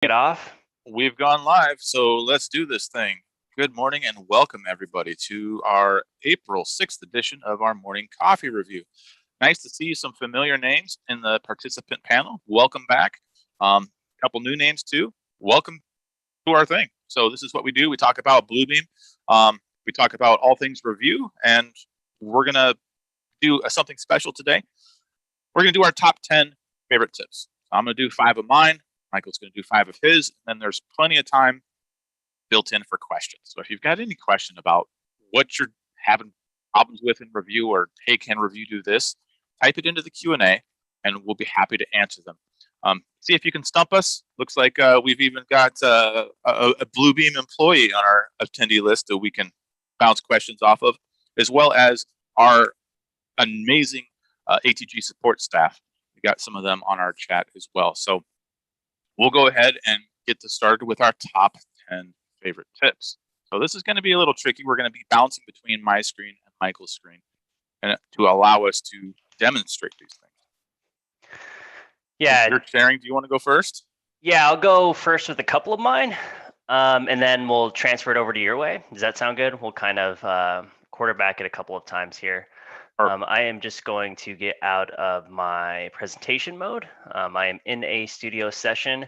Get off. We've gone live, so let's do this thing. Good morning and welcome everybody to our April 6th edition of our morning coffee review. Nice to see some familiar names in the participant panel. Welcome back. A couple new names too. Welcome to our thing. So this is what we do. We talk about Bluebeam. We talk about all things review, and we're gonna do something special today. We're gonna do our top 10 favorite tips. I'm gonna do 5 of mine. Michael's going to do 5 of his, and then there's plenty of time built in for questions. So if you've got any question about what you're having problems with in review, or hey, can review do this, type it into the Q&A, and we'll be happy to answer them. See if you can stump us. Looks like we've even got a Bluebeam employee on our attendee list that we can bounce questions off of, as well as our amazing ATG support staff. We got some of them on our chat as well. So we'll go ahead and get this started with our top 10 favorite tips. So this is going to be a little tricky. We're going to be bouncing between my screen and Michael's screen, and to allow us to demonstrate these things. Yeah. You're sharing. Do you want to go first? Yeah, I'll go first with a couple of mine, and then we'll transfer it over to your way. Does that sound good? We'll kind of quarterback it a couple of times here. I am just going to get out of my presentation mode. I am in a studio session.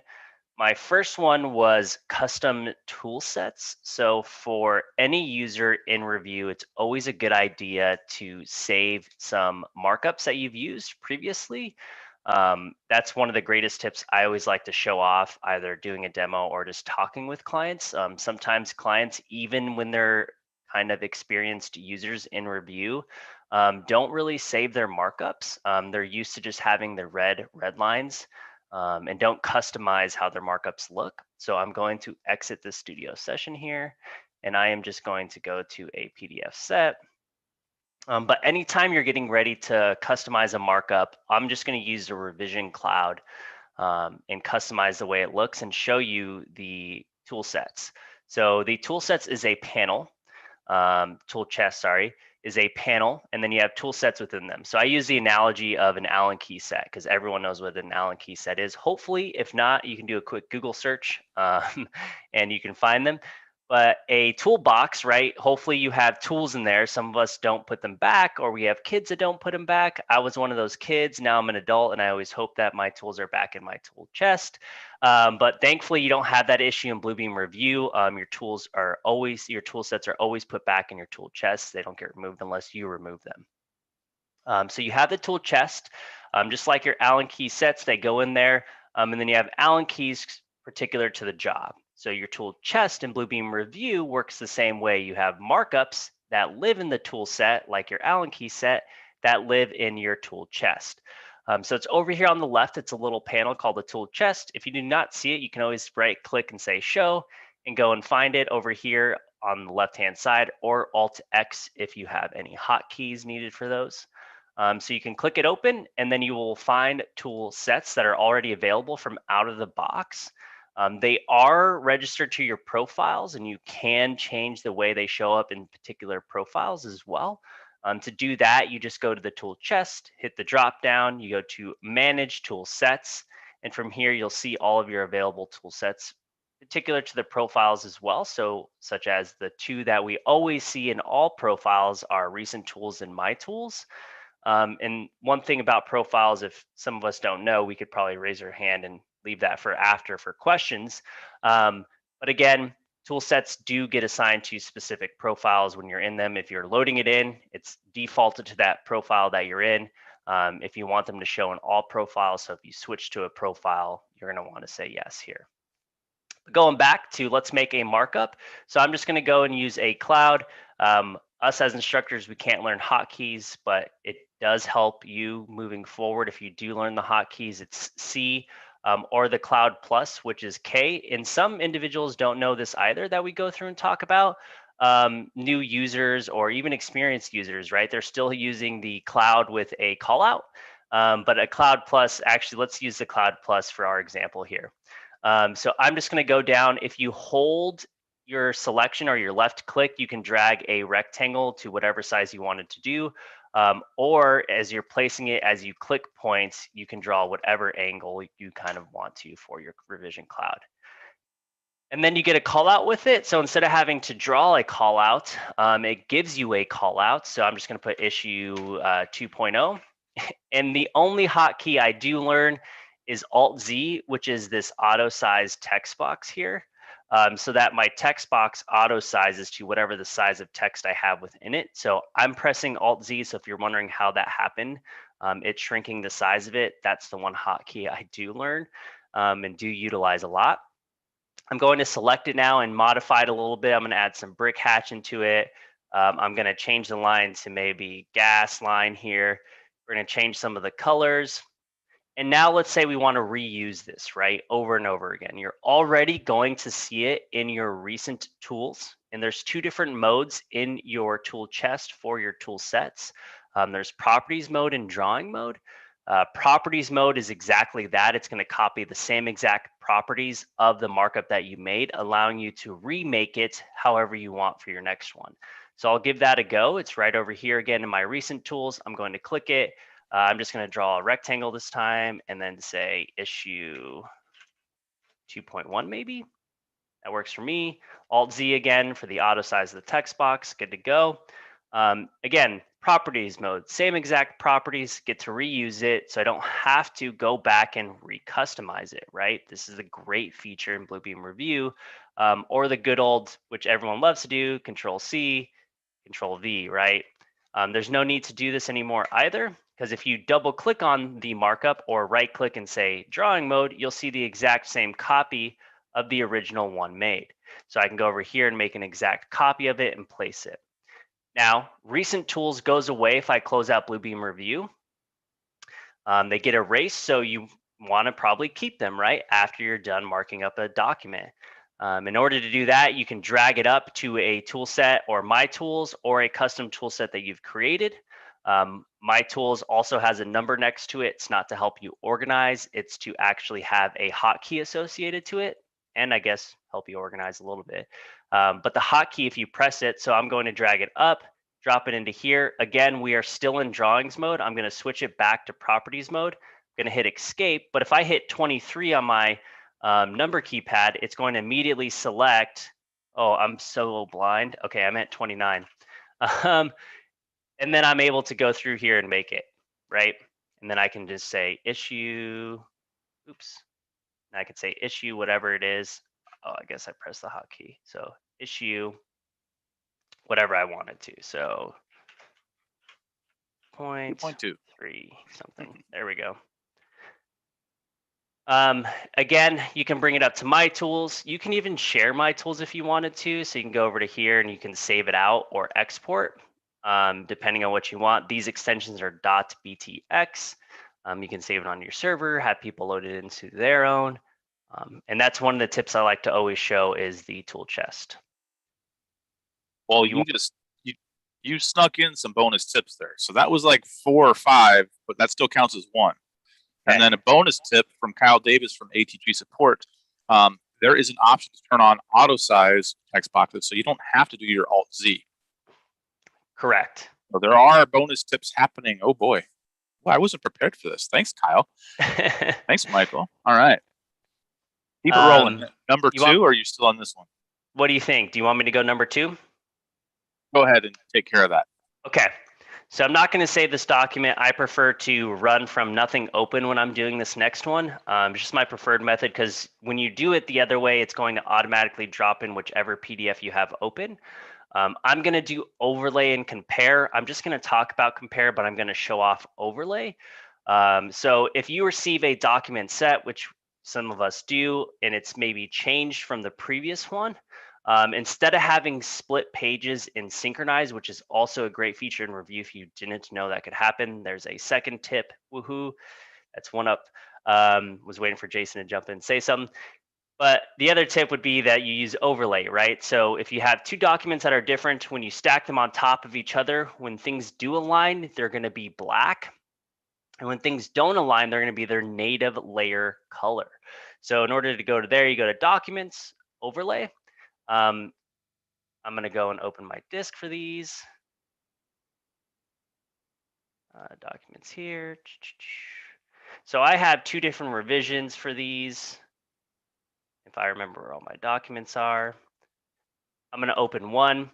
My first one was custom tool sets. So for any user in review, it's always a good idea to save some markups that you've used previously. That's one of the greatest tips I always like to show off, either doing a demo or just talking with clients. Sometimes clients, even when they're kind of experienced users in review, don't really save their markups. They're used to just having the red lines and don't customize how their markups look. So I'm going to exit the studio session here, and I am just going to go to a PDF set. But anytime you're getting ready to customize a markup, I'm just going to use the revision cloud and customize the way it looks and show you the tool sets. So the tool sets is a panel, tool chest, sorry, is a panel, and then you have tool sets within them. So I use the analogy of an Allen key set because everyone knows what an Allen key set is. Hopefully, if not, you can do a quick Google search and you can find them. But a toolbox, right? Hopefully you have tools in there. Some of us don't put them back, or we have kids that don't put them back. I was one of those kids. Now I'm an adult, and I always hope that my tools are back in my tool chest. But thankfully, you don't have that issue in Bluebeam Review. Your tool sets are always put back in your tool chest. They don't get removed unless you remove them. So you have the tool chest, just like your Allen key sets, they go in there. And then you have Allen keys particular to the job. So your tool chest in Bluebeam Review works the same way. You have markups that live in the tool set, like your Allen key set, that live in your tool chest. So it's over here on the left. It's a little panel called the tool chest. If you do not see it, you can always right click and say show and go and find it over here on the left-hand side, or Alt X if you have any hotkeys needed for those. So you can click it open, and then you will find tool sets that are already available from out of the box. They are registered to your profiles, and you can change the way they show up in particular profiles as well. To do that, you just go to the tool chest, hit the drop down, you go to manage tool sets, and from here you'll see all of your available tool sets particular to the profiles as well. So such as the two that we always see in all profiles are recent tools and my tools. And one thing about profiles, if some of us don't know, we could probably raise our hand and leave that for after for questions. But again, tool sets do get assigned to specific profiles when you're in them. If you're loading it in, it's defaulted to that profile that you're in. If you want them to show in all profiles, so if you switch to a profile, you're going to want to say yes here. Going back to let's make a markup. So I'm just going to go and use a cloud. Us as instructors, we can't learn hotkeys, but it does help you moving forward. If you do learn the hotkeys, it's C or the Cloud Plus, which is K. And some individuals don't know this either that we go through and talk about. New users or even experienced users, right? They're still using the cloud with a call out. But a Cloud Plus, actually, let's use the Cloud Plus for our example here. So I'm just going to go down. If you hold your selection or your left click, you can drag a rectangle to whatever size you wanted to do. Or as you're placing it, as you click points, you can draw whatever angle you kind of want to for your revision cloud. And then you get a call out with it. So instead of having to draw a call out, it gives you a call out. So I'm just going to put issue 2.0. And the only hotkey I do learn is Alt-Z, which is this auto size text box here. So that my text box auto sizes to whatever the size of text I have within it. So I'm pressing Alt-Z. So if you're wondering how that happened, it's shrinking the size of it. That's the one hotkey I do learn and do utilize a lot. I'm going to select it now and modify it a little bit. I'm going to add some brick hatch into it. I'm going to change the line to maybe gas line here. We're going to change some of the colors. And now let's say we want to reuse this, right, over and over again. You're already going to see it in your recent tools. And there's two different modes in your tool chest for your tool sets. There's properties mode and drawing mode. Properties mode is exactly that. It's going to copy the same exact properties of the markup that you made, allowing you to remake it however you want for your next one. So I'll give that a go. It's right over here again in my recent tools. I'm going to click it. I'm just going to draw a rectangle this time and then say issue 2.1 maybe. That works for me. Alt-Z again for the auto size of the text box. Good to go. Again, properties mode, same exact properties, get to reuse it so I don't have to go back and recustomize it, right? This is a great feature in Bluebeam Review, or the good old, which everyone loves to do, Control-C, Control-V, right? There's no need to do this anymore either, because if you double click on the markup or right click and say drawing mode, you'll see the exact same copy of the original one made. So I can go over here and make an exact copy of it and place it. Now, recent tools goes away if I close out Bluebeam Review. They get erased, so you want to probably keep them, right, after you're done marking up a document. In order to do that, you can drag it up to a tool set or My Tools or a custom tool set that you've created. My Tools also has a number next to it. It's not to help you organize. It's to actually have a hotkey associated to it, and I guess help you organize a little bit. But the hotkey, if you press it, so I'm going to drag it up, drop it into here. Again, we are still in drawings mode. I'm going to switch it back to properties mode. I'm going to hit escape. But if I hit 23 on my number keypad, it's going to immediately select. Oh, I'm so blind. Okay, I'm at 29. And then I'm able to go through here and make it, right? And then I can just say issue, oops. And I can say issue, whatever it is. Oh, I guess I pressed the hotkey. So issue, whatever I wanted to. So 0.3 something. There we go. Again, you can bring it up to My Tools. You can even share My Tools if you wanted to. So you can go over to here and you can save it out or export, depending on what you want. These extensions are .btx. You can save it on your server, have people load it into their own. And that's one of the tips I like to always show is the tool chest. Well, you snuck in some bonus tips there. So that was like 4 or 5, but that still counts as 1. And then a bonus tip from Kyle Davis from ATG Support. There is an option to turn on auto size text boxes, so you don't have to do your Alt-Z. Correct. So there are bonus tips happening. Oh boy. Well, I wasn't prepared for this. Thanks, Kyle. Thanks, Michael. All right. Keep it rolling. Number 2, or are you still on this one? What do you think? Do you want me to go number 2? Go ahead and take care of that. Okay. So I'm not going to save this document. I prefer to run from nothing open when I'm doing this next one. It's just my preferred method because when you do it the other way, it's going to automatically drop in whichever PDF you have open. I'm going to do overlay and compare. I'm just going to talk about compare, but I'm going to show off overlay. So if you receive a document set, which some of us do, and it's maybe changed from the previous one, instead of having split pages in synchronize, which is also a great feature in review if you didn't know that could happen, there's a second tip. Woohoo, that's one up. Was waiting for Jason to jump in and say something. But the other tip would be that you use overlay, right? So if you have 2 documents that are different, when you stack them on top of each other, when things do align, they're going to be black. And when things don't align, they're going to be their native layer color. So in order to go to there, you go to Documents, Overlay. I'm going to go and open my disk for these. Documents here. So I have 2 different revisions for these. if I remember where all my documents are. I'm going to open one.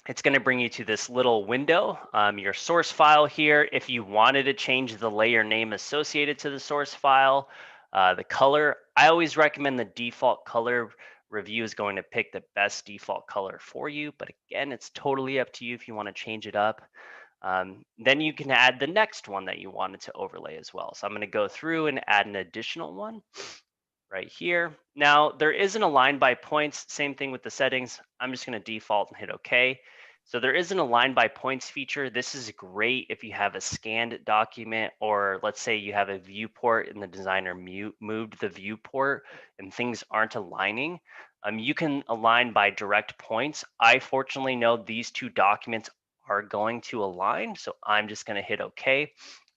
It's going to bring you to this little window, your source file here. If you wanted to change the layer name associated to the source file, the color, I always recommend the default color. Review is going to pick the best default color for you. But again, it's totally up to you if you want to change it up. Then you can add the next one that you wanted to overlay as well. So I'm going to go through and add an additional one right here. Now, there is an align by points, same thing with the settings. I'm just going to default and hit OK. So there is an align by points feature. This is great if you have a scanned document, or let's say you have a viewport and the designer moved the viewport and things aren't aligning. You can align by direct points. I fortunately know these two documents are going to align, so I'm just going to hit OK.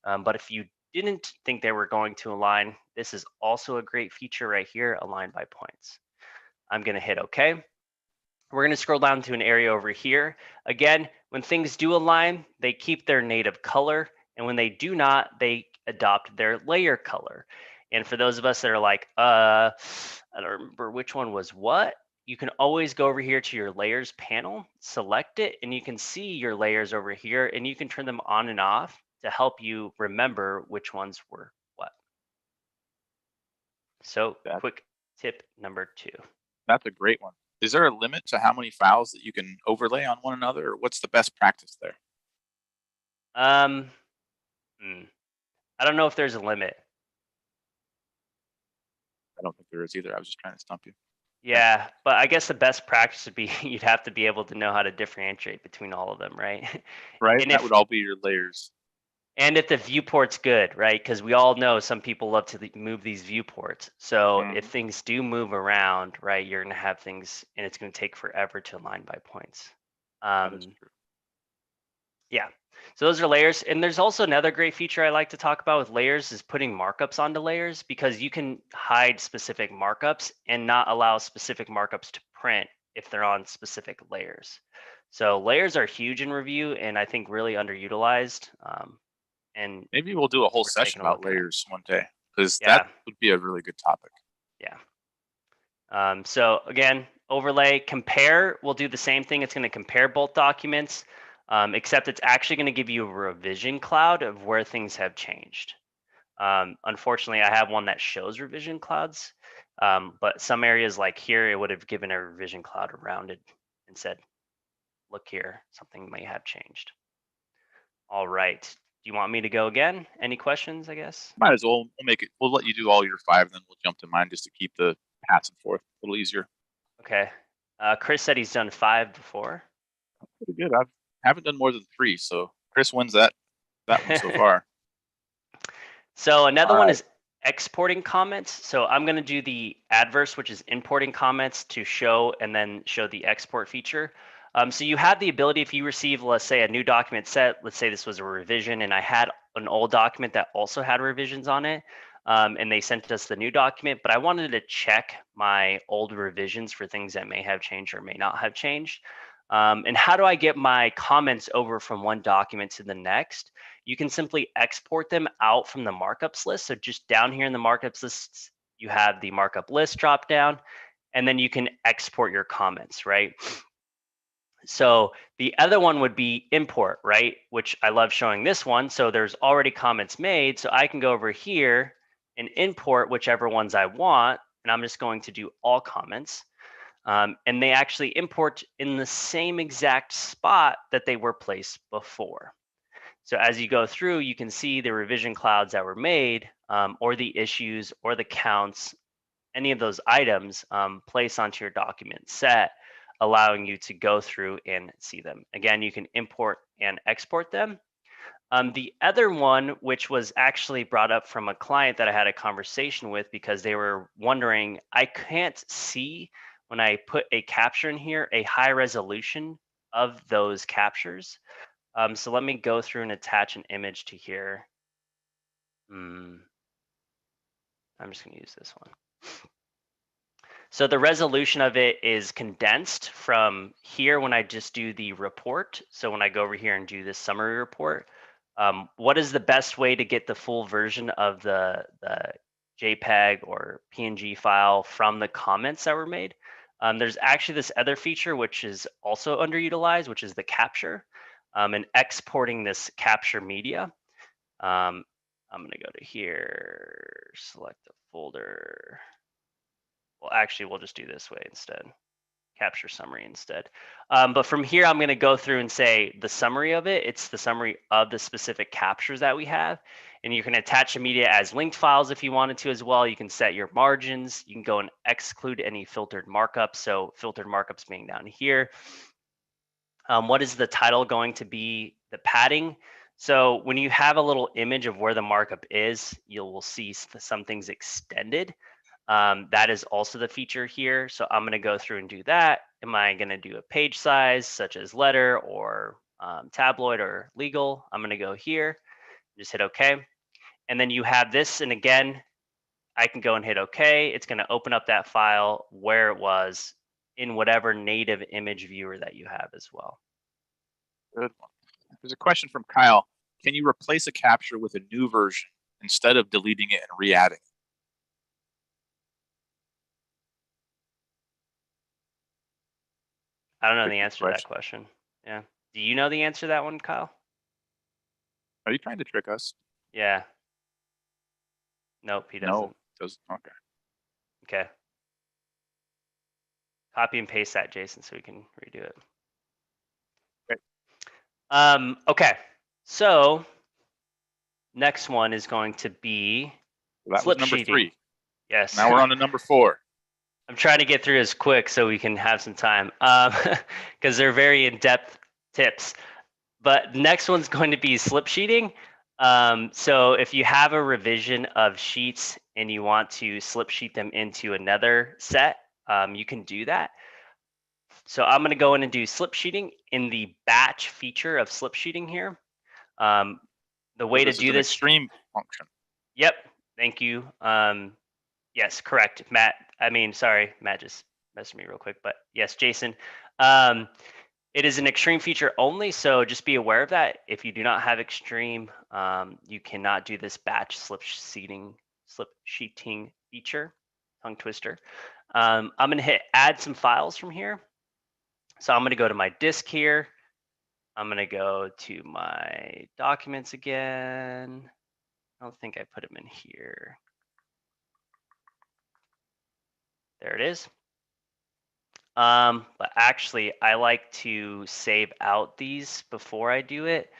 But if you didn't think they were going to align, this is also a great feature right here, align by points. I'm going to hit OK. We're going to scroll down to an area over here. Again, when things do align, they keep their native color. And when they do not, they adopt their layer color. And for those of us that are like, I don't remember which one was what, you can always go over here to your layers panel, select it, and you can see your layers over here, and you can turn them on and off to help you remember which ones were what. So quick tip number 2. That's a great one. Is there a limit to how many files that you can overlay on one another, or what's the best practice there? I don't know if there's a limit. I don't think there is either. I was just trying to stump you. Yeah, but I guess the best practice would be you'd have to be able to know how to differentiate between all of them, right? Right, And that would all be your layers. And if the viewport's good, right? Because we all know some people love to move these viewports. So if things do move around, right, you're going to have things, and it's going to take forever to align by points. That is true. Yeah. So those are layers. And there's also another great feature I like to talk about with layers is putting markups onto layers, because you can hide specific markups and not allow specific markups to print if they're on specific layers. So layers are huge in review and I think really underutilized. And maybe we'll do a whole session about layers one day, because that would be a really good topic. Yeah. So again, overlay, compare, we'll do the same thing. It's going to compare both documents, except it's actually going to give you a revision cloud of where things have changed. Unfortunately, I have one that shows revision clouds, but some areas like here, it would have given a revision cloud around it and said, look here, something may have changed. All right. Do you want me to go again? Any questions, I guess? Might as well. We'll let you do all your 5, and then we'll jump to mine just to keep the pass and forth a little easier. Okay. Chris said he's done 5 before. Pretty good. I haven't done more than 3, so Chris wins that one so far. So another one is exporting comments. So I'm going to do the adverse, which is importing comments to show and then show the export feature. So you have the ability, if you receive, let's say, a new document set, let's say this was a revision and I had an old document that also had revisions on it, and they sent us the new document, but I wanted to check my old revisions for things that may have changed or may not have changed. And how do I get my comments over from one document to the next? You can simply export them out from the markups list. So just down here in the markups list, you have the markup list drop down, and then you can export your comments, right? So the other one would be import, right? Which I love showing this one. So there's already comments made. So I can go over here and import whichever ones I want. And I'm just going to do all comments. And they actually import in the same exact spot that they were placed before. So as you go through, you can see the revision clouds that were made, or the issues or the counts, any of those items placed onto your document set, allowing you to go through and see them. Again, you can import and export them. The other one, which was actually brought up from a client that I had a conversation with, because they were wondering, I can't see when I put a capture in here, a high resolution of those captures. So let me go through and attach an image to here. I'm just going to use this one. So the resolution of it is condensed from here when I just do the report. So when I go over here and do this summary report, what is the best way to get the full version of the JPEG or PNG file from the comments that were made. There's actually this other feature which is also underutilized, which is the capture, and exporting this capture media. I'm going to go to here, select a folder. Well, actually, we'll just do this way instead. Capture summary instead. But from here, I'm going to go through and say the summary of it. It's the summary of the specific captures that we have. And you can attach the media as linked files if you wanted to as well. You can set your margins. You can go and exclude any filtered markups. So filtered markups being down here. What is the title going to be? The padding. So when you have a little image of where the markup is, you will see some things extended. That is also the feature here. So I'm going to go through and do that. Am I going to do a page size such as letter or tabloid or legal? I'm going to go here, just hit OK. And then you have this. And again, I can go and hit OK. It's going to open up that file where it was in whatever native image viewer that you have as well. Good one. There's a question from Kyle. Can you replace a capture with a new version instead of deleting it and re-adding it? I don't know the answer to that question. Yeah. Do you know the answer to that one, Kyle? Are you trying to trick us? Yeah. Nope, he doesn't. No, doesn't. Okay. Okay. Copy and paste that, Jason, so we can redo it. Okay. Okay. So next one is going to be that was number 3. Yes. Now we're on to number 4. I'm trying to get through this quick so we can have some time because they're very in-depth tips. But next one's going to be slip sheeting. So if you have a revision of sheets and you want to slip sheet them into another set, you can do that. So I'm going to go in and do slip sheeting in the batch feature of slip sheeting here. The way to do this extreme function. Yep. Thank you. Yes, correct. Matt. Sorry, Matt just messaged me real quick, but yes, Jason. It is an extreme feature only, so just be aware of that. If you do not have extreme, you cannot do this batch slip sheeting feature. Tongue twister. I'm going to hit add some files from here. So I'm going to go to my disk here. I'm going to go to my documents again. I don't think I put them in here. There it is. But actually, I like to save out these before I do it.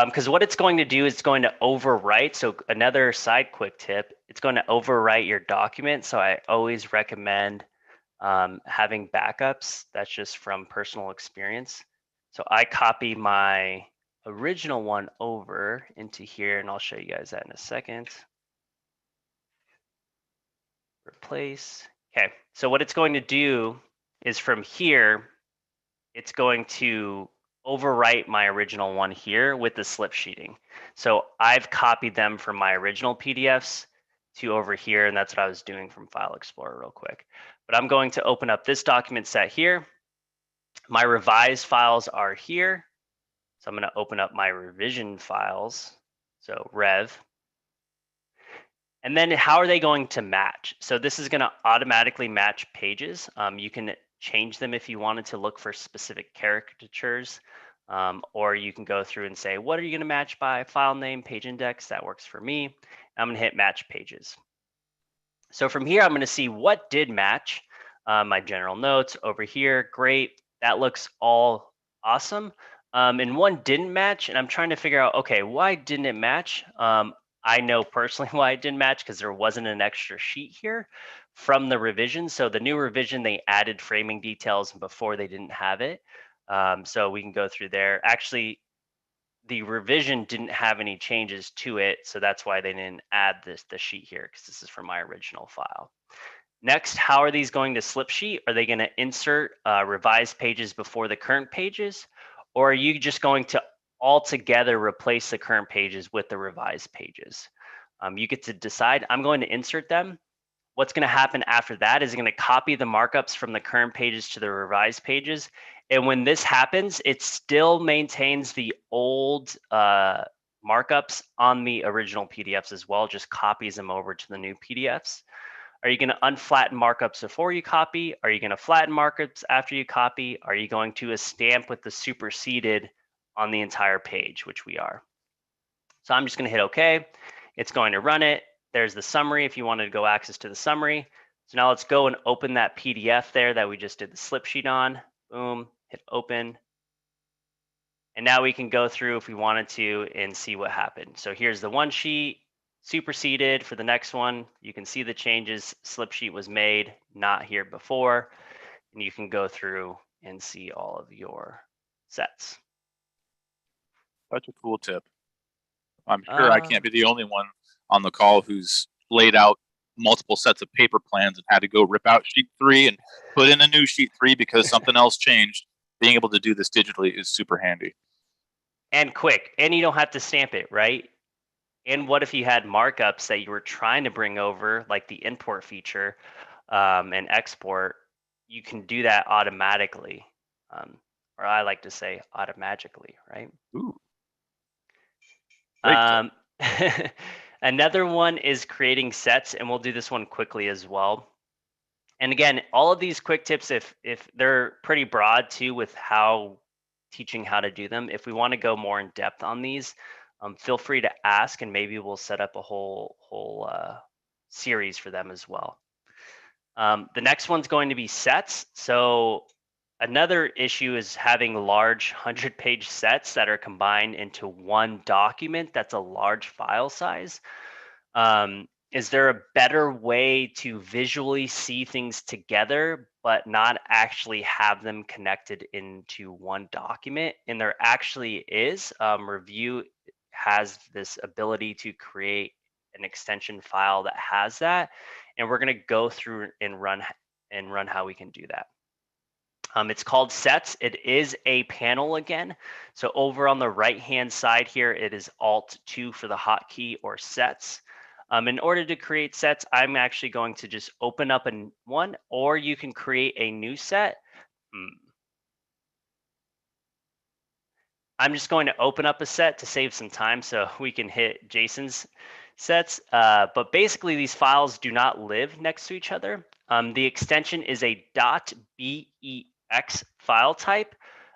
Because what it's going to do is it's going to overwrite. So another side quick tip, it's going to overwrite your document. So I always recommend having backups. That's just from personal experience. So I copy my original one over into here, and I'll show you guys that in a second. Replace. Okay, so what it's going to do is from here, it's going to overwrite my original one here with the slip sheeting. So I've copied them from my original PDFs to over here, and that's what I was doing from File Explorer real quick. But I'm going to open up this document set here. My revised files are here. So I'm going to open up my revision files. So rev. And then how are they going to match? So this is going to automatically match pages. You can change them if you wanted to look for specific caricatures, or you can go through and say, what are you going to match by? File name, page index. That works for me. I'm going to hit match pages. So from here, I'm going to see what did match. My general notes over here. Great. That looks all awesome. And one didn't match, and I'm trying to figure out, okay, why didn't it match? I know personally why it didn't match, because there wasn't an extra sheet here from the revision. So the new revision, they added framing details, and before they didn't have it. So we can go through there. Actually, the revision didn't have any changes to it, so that's why they didn't add the sheet here, because this is from my original file. Next, how are these going to slip sheet? Are they going to insert revised pages before the current pages, or are you just going to altogether replace the current pages with the revised pages? You get to decide. I'm going to insert them. What's going to happen after that is going to copy the markups from the current pages to the revised pages. And when this happens, it still maintains the old markups on the original PDFs as well, just copies them over to the new PDFs. Are you going to unflatten markups before you copy? Are you going to flatten markups after you copy? Are you going to stamp with the superseded on the entire page, which we are? So I'm just going to hit OK. It's going to run it. There's the summary if you wanted to go access to the summary. So now let's go and open that PDF there that we just did the slip sheet on. Boom, hit open. And now we can go through if we wanted to and see what happened. So here's the one sheet, superseded. For the next one, you can see the changes. Slip sheet was made, not here before. And you can go through and see all of your sets. Such a cool tip. I'm sure I can't be the only one on the call who's laid out multiple sets of paper plans and had to go rip out sheet 3 and put in a new sheet 3 because something else changed. Being able to do this digitally is super handy. And quick, and you don't have to stamp it, right? And what if you had markups that you were trying to bring over, like the import feature and export? You can do that automatically, or I like to say automatically, right? Ooh. Another one is creating sets, and we'll do this one quickly as well. And again, all of these quick tips, if they're pretty broad too, with teaching how to do them. If we want to go more in depth on these, feel free to ask, and maybe we'll set up a whole series for them as well. The next one's going to be sets. So another issue is having large 100-page sets that are combined into one document that's a large file size. Is there a better way to visually see things together, but not actually have them connected into one document? And there actually is. Review has this ability to create an extension file that has that. And we're going to go through and run how we can do that. It's called sets. It is a panel again. So over on the right-hand side here, it is Alt-2 for the hotkey or sets. In order to create sets, I'm actually going to just open up one, or you can create a new set. I'm just going to open up a set to save some time so we can hit Jason's sets. But basically, these files do not live next to each other. The extension is a .bex file type.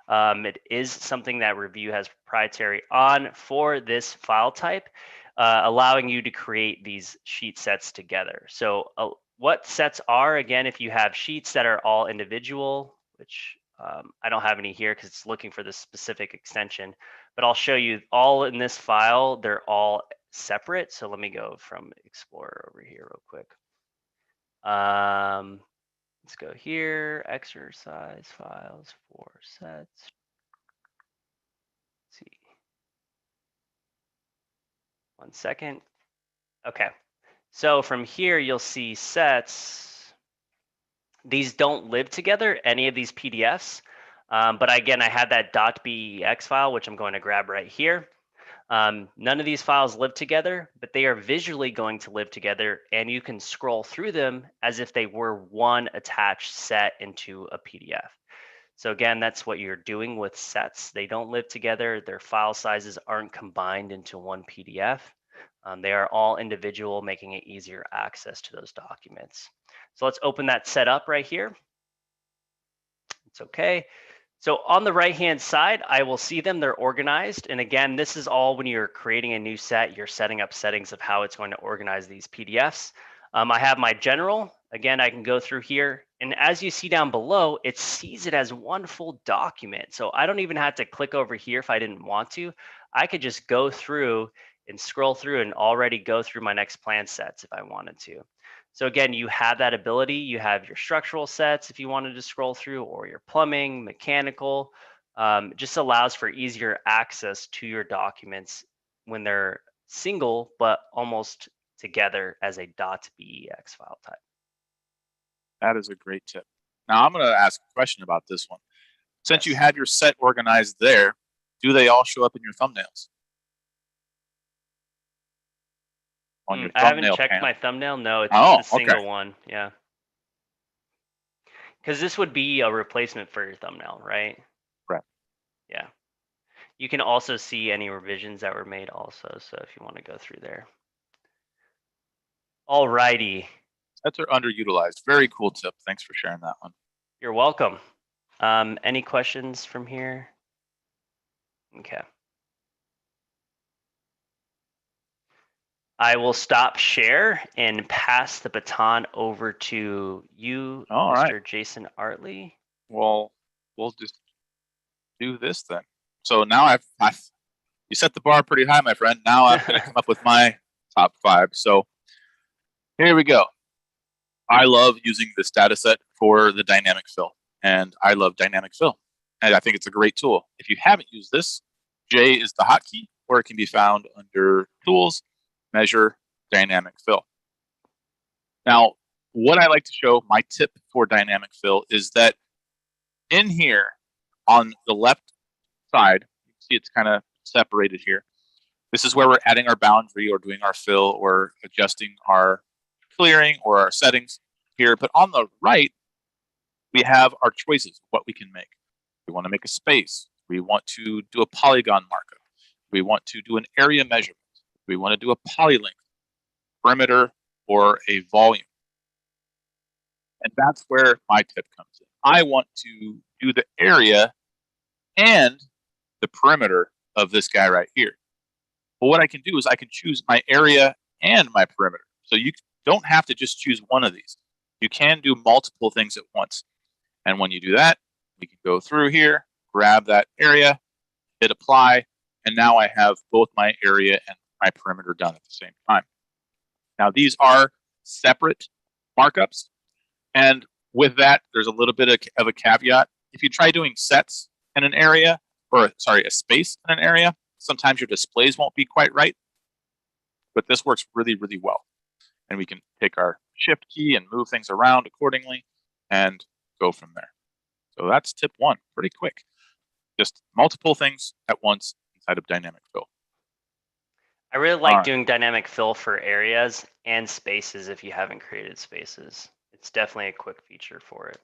It is something that Review has proprietary on for this file type, allowing you to create these sheet sets together. So what sets are, again, if you have sheets that are all individual, which I don't have any here because it's looking for this specific extension, but I'll show you all in this file. They're all separate. So let me go from Explorer over here real quick. Let's go here, exercise files for sets. Let's see. 1 second. Okay. So from here, you'll see sets. These don't live together, any of these PDFs. But again, I have that .bex file, which I'm going to grab right here. None of these files live together, but they are visually going to live together, and you can scroll through them as if they were one attached set into a PDF. So again, that's what you're doing with sets. They don't live together. Their file sizes aren't combined into one PDF. They are all individual, making it easier access to those documents. So let's open that set up right here. It's okay. So on the right-hand side, I will see them. They're organized. And again, this is all when you're creating a new set, you're setting up settings of how it's going to organize these PDFs. I have my general. Again, I can go through here. And as you see down below, it sees it as one full document. So I don't even have to click over here if I didn't want to. I could just go through and scroll through and already go through my next plan sets if I wanted to. So again, you have that ability. You have your structural sets if you wanted to scroll through, or your plumbing, mechanical. Just allows for easier access to your documents when they're single, but almost together as a .bex file type. That is a great tip. Now I'm going to ask a question about this one. Since Yes. you have your set organized there, do they all show up in your thumbnails? On your I haven't checked panel? my thumbnail. No, it's just a single one. Yeah. Because this would be a replacement for your thumbnail, right? Right. Yeah. You can also see any revisions that were made also, so if you want to go through there. Alrighty. Sets are underutilized. Very cool tip. Thanks for sharing that one. You're welcome. Any questions from here? Okay. I will stop share and pass the baton over to you, All Mr. right. Jason Artley. Well, we'll just do this then. So now you set the bar pretty high, my friend. Now I'm going to come up with my top 5. So here we go. I love using this data set for the dynamic fill, and I love dynamic fill, and I think it's a great tool. If you haven't used this, J is the hotkey, or it can be found under Tools, Measure, Dynamic Fill. Now, what I like to show, my tip for dynamic fill, is that in here on the left side, you can see it's kind of separated here. This is where we're adding our boundary or doing our fill or adjusting our clearing or our settings here. But on the right, we have our choices, what we can make. We want to make a space. We want to do a polygon markup. We want to do an area measurement. We want to do a polylength, perimeter, or a volume. And that's where my tip comes in. I want to do the area and the perimeter of this guy right here. But what I can do is I can choose my area and my perimeter. So you don't have to just choose one of these. You can do multiple things at once. And when you do that, we can go through here, grab that area, hit apply, and now I have both my area and my perimeter done at the same time. Now these are separate markups. And with that, there's a little bit of a caveat. If you try doing sets in an area, or sorry, a space in an area, sometimes your displays won't be quite right. But this works really, really well. And we can take our shift key and move things around accordingly and go from there. So that's tip 1, pretty quick. Just multiple things at once inside of dynamic fill. I really like doing dynamic fill for areas and spaces if you haven't created spaces. It's definitely a quick feature for it.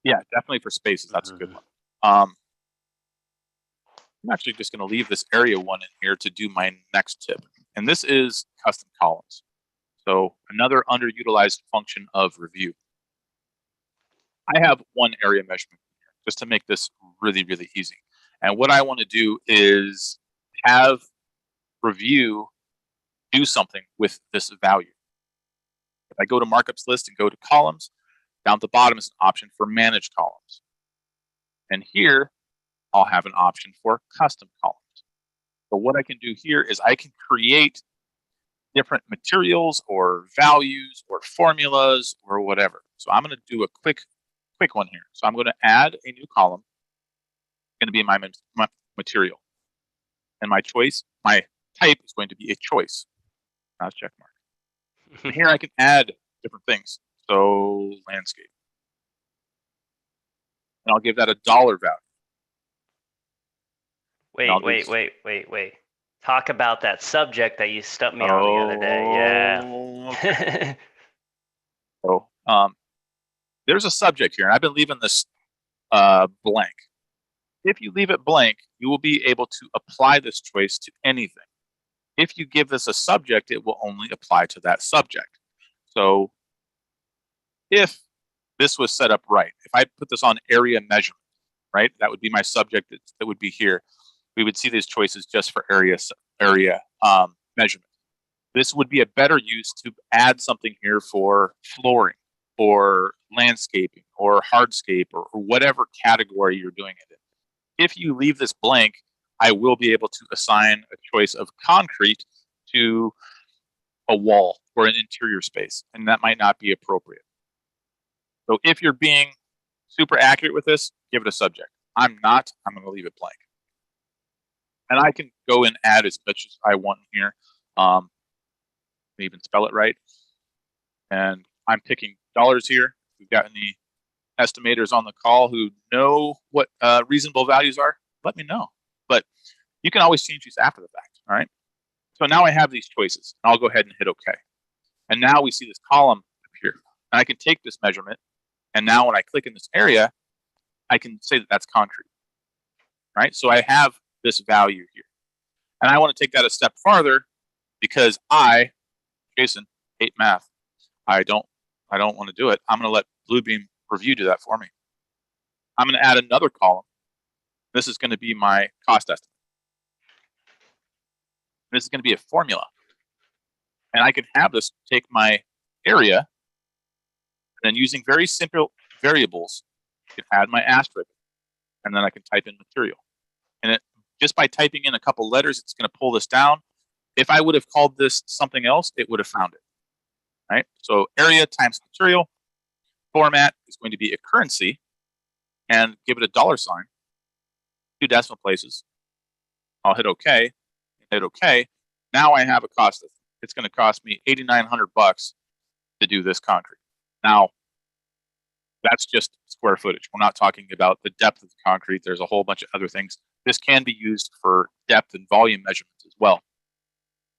Yeah, definitely for spaces. That's a good one. I'm actually just going to leave this area one in here to do my next tip. And this is custom columns. So another underutilized function of review. I have one area measurement here just to make this really, really easy. And what I want to do is have review do something with this value. If I go to markups list and go to columns, down at the bottom is an option for manage columns. And here, I'll have an option for custom columns. So what I can do here is I can create different materials or values or formulas or whatever. So I'm going to do a quick one here. So I'm going to add a new column. It's going to be my material. And my choice, my type is going to be a choice. Now check mark. And here I can add different things. So landscape. And I'll give that a dollar value. Wait. Talk about that subject that you stumped me on the other day. Yeah. Okay. So there's a subject here, and I've been leaving this blank. If you leave it blank, you will be able to apply this choice to anything. If you give this a subject, it will only apply to that subject. So if this was set up right, if I put this on area measurement, right, that would be my subject that would be here. We would see these choices just for area measurement. This would be a better use to add something here for flooring or landscaping or hardscape or whatever category you're doing it in. If you leave this blank, I will be able to assign a choice of concrete to a wall or an interior space, and that might not be appropriate. So if you're being super accurate with this, give it a subject. I'm not, I'm going to leave it blank. And I can go and add as much as I want here. Even spell it right. And I'm picking dollars here. We've got any estimators on the call who know what reasonable values are, let me know. But you can always change these after the fact, all right? So now I have these choices. And I'll go ahead and hit OK. And now we see this column appear. And I can take this measurement. And now when I click in this area, I can say that that's concrete. right? So I have this value here. And I want to take that a step farther because I, Jason, hate math. I don't want to do it. I'm going to let Bluebeam Review do that for me. I'm going to add another column. This is going to be my cost estimate. This is going to be a formula. And I can have this take my area, and then using very simple variables, I can add my asterisk, and then I can type in material. And just by typing in a couple letters, it's going to pull this down. If I would have called this something else, it would have found it, right? So area times material, format is going to be a currency, and give it a $sign, 2 decimal places. I'll hit OK, hit OK. Now I have a cost estimate. It's going to cost me $8,900 to do this concrete. Now, that's just square footage. We're not talking about the depth of the concrete. There's a whole bunch of other things. This can be used for depth and volume measurements as well.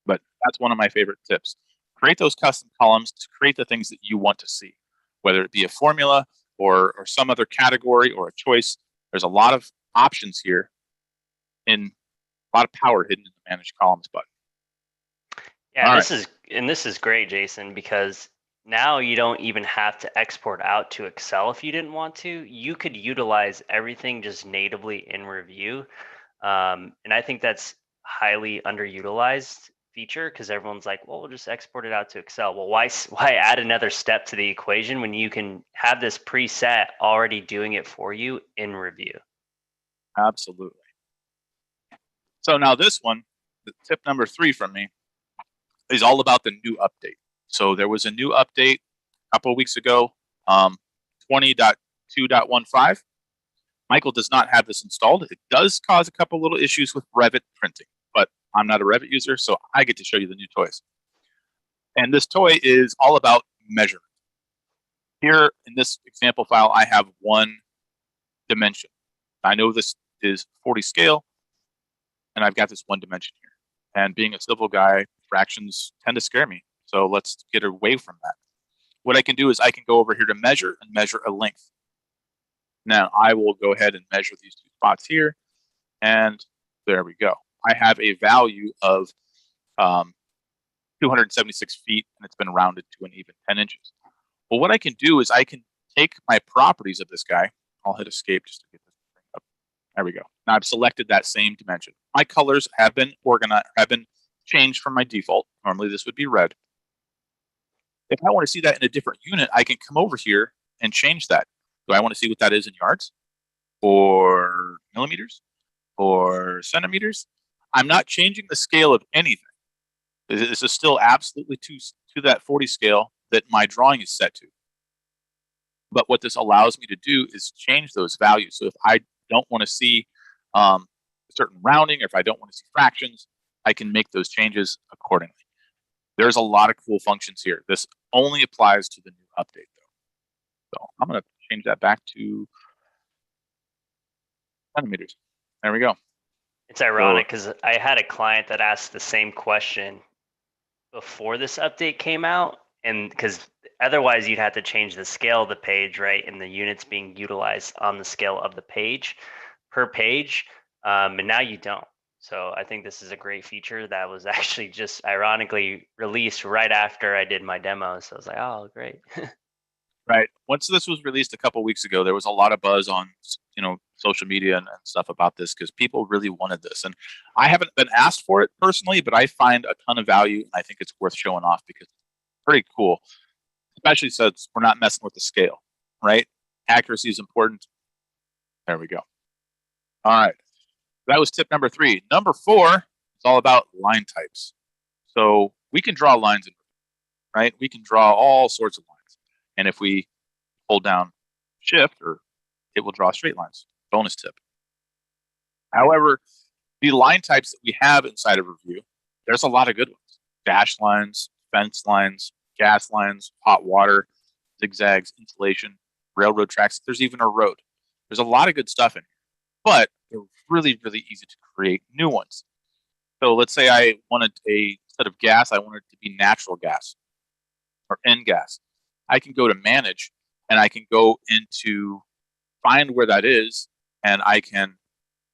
But that's one of my favorite tips. Create those custom columns to create the things that you want to see, whether it be a formula or some other category or a choice. There's a lot of options here and a lot of power hidden in the Manage Columns button. Yeah, this is great, Jason, because now you don't even have to export out to Excel if you didn't want to. You could utilize everything just natively in Review. And I think that's highly underutilized feature because everyone's like, well, we'll just export it out to Excel. Well, why add another step to the equation when you can have this preset already doing it for you in Review? Absolutely. So now this one, the tip number 3 from me, is all about the new update. So there was a new update a couple of weeks ago, 20.2.15. Michael does not have this installed. It does cause a couple little issues with Revit printing, but I'm not a Revit user, so I get to show you the new toys. And this toy is all about measurement. Here in this example file, I have 1 dimension. I know this is 40 scale, and I've got this 1 dimension here. And being a civil guy, fractions tend to scare me. So let's get away from that. What I can do is I can go over here to measure and measure a length. Now I will go ahead and measure these 2 spots here. And there we go. I have a value of 276 feet, and it's been rounded to an even 10 inches. Well, what I can do is I can take my properties of this guy. I'll hit escape just to get this thing up. There we go. Now I've selected that same dimension. My colors have been changed from my default. Normally this would be red. If I want to see that in a different unit, I can come over here and change that. Do I want to see what that is in yards or millimeters or centimeters? I'm not changing the scale of anything. This is still absolutely to that 40 scale that my drawing is set to. But what this allows me to do is change those values. So if I don't want to see a certain rounding, or if I don't want to see fractions, I can make those changes accordingly. There's a lot of cool functions here. This only applies to the new update, though. So I'm going to change that back to centimeters. There we go. It's ironic because I had a client that asked the same question before this update came out, and because otherwise you'd have to change the scale of the page, right? And the units being utilized on the scale of the page per page, and now you don't. So I think this is a great feature that was actually just ironically released right after I did my demo. So I was like, oh, great. Right. Once this was released a couple of weeks ago, there was a lot of buzz on, social media and stuff about this because people really wanted this. And I haven't been asked for it personally, but I find a ton of value. And I think it's worth showing off because it's pretty cool, especially since we're not messing with the scale, right? Accuracy is important. There we go. All right. That was tip number 3. Number 4 is all about line types. So we can draw lines, right? We can draw all sorts of lines. And if we hold down shift, it will draw straight lines. Bonus tip. However, the line types that we have inside of Review, there's a lot of good ones. Dash lines, fence lines, gas lines, hot water, zigzags, insulation, railroad tracks. There's even a road. There's a lot of good stuff in here. But they're really, really easy to create new ones. So let's say I wanted instead of gas, I wanted it to be natural gas or N gas. I can go to manage and I can go into find where that is, and I can